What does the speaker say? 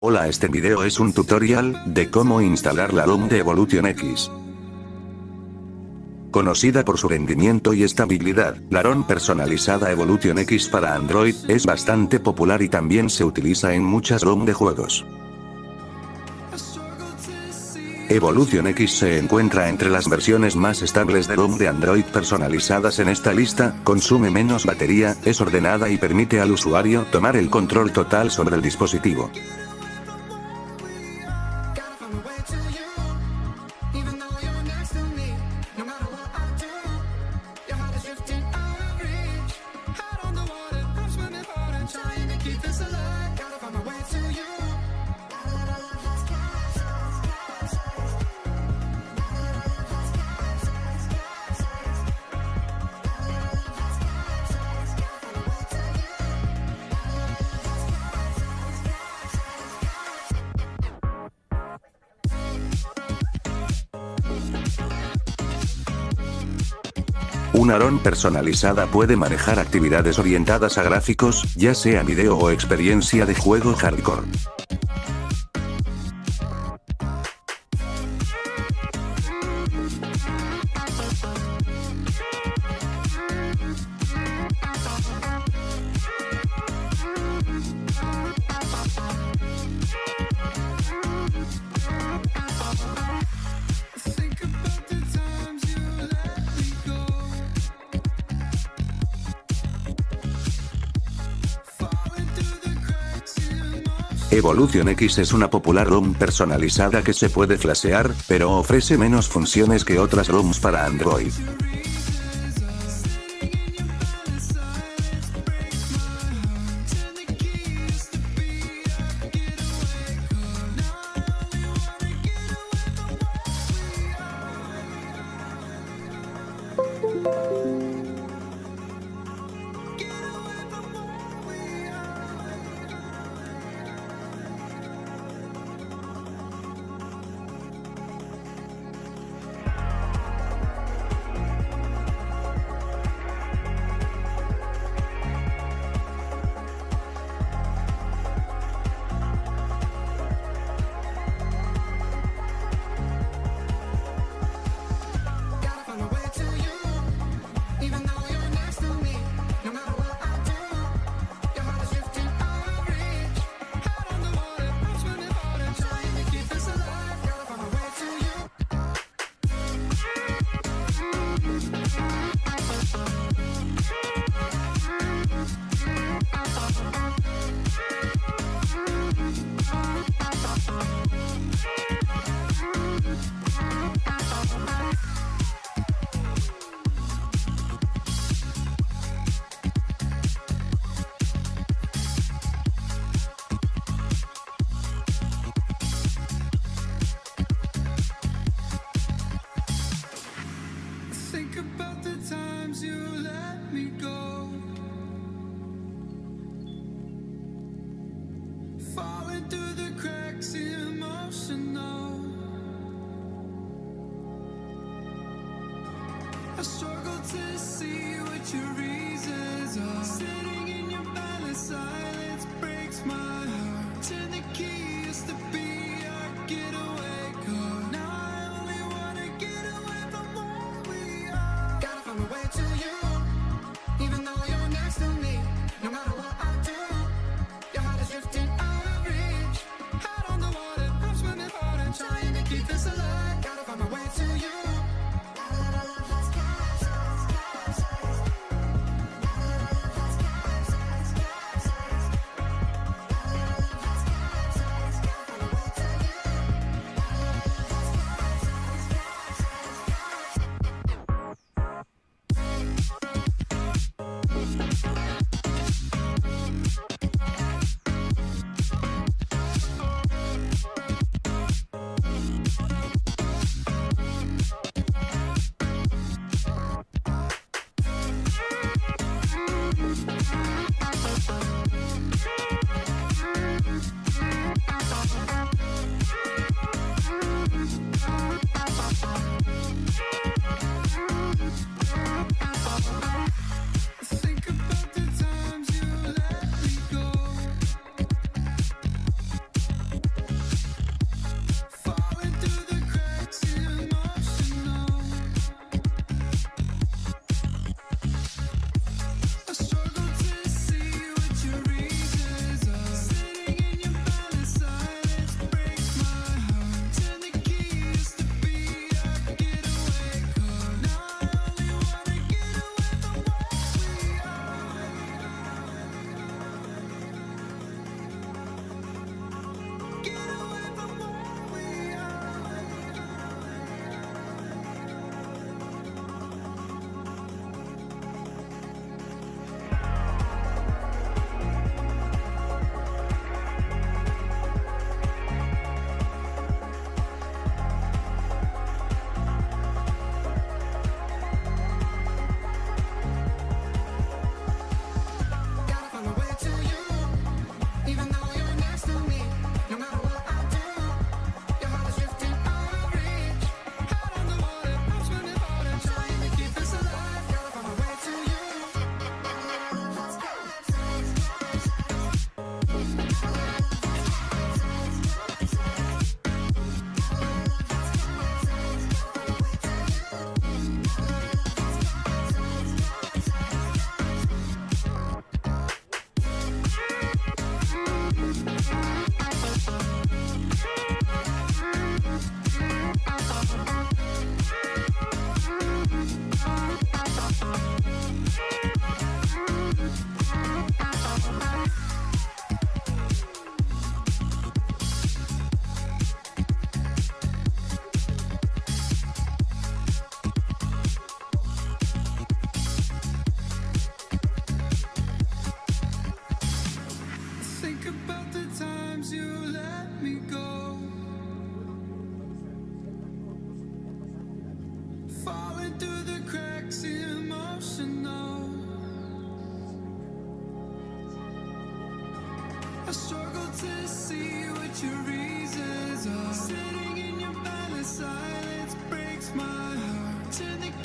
Hola, este video es un tutorial de cómo instalar la Rom de Evolution X. Conocida por su rendimiento y estabilidad, la ROM personalizada Evolution X para Android es bastante popular y también se utiliza en muchas ROM de juegos. Evolution X se encuentra entre las versiones más estables de ROM de Android personalizadas en esta lista, consume menos batería, es ordenada y permite al usuario tomar el control total sobre el dispositivo. Una ROM personalizada puede manejar actividades orientadas a gráficos, ya sea video o experiencia de juego hardcore. Evolution X es una popular ROM personalizada que se puede flashear, pero ofrece menos funciones que otras ROMs para Android. Think about the times you let me go, falling through the cracks, emotional. I struggle to see what your reasons are. Sitting in your balance, silence breaks my heart. Turn the key, used to be our getaway car. Now I only wanna get away from where we are. Gotta find a way to you, even though you're next to me. No matter what I do, your heart is drifting out of reach. Out on the water, I'm swimming hard and trying to keep this alive. Gotta find my way to you. falling through the cracks, emotional. I struggle to see what your reasons are. Sitting in your palace, silence breaks my heart. Turn the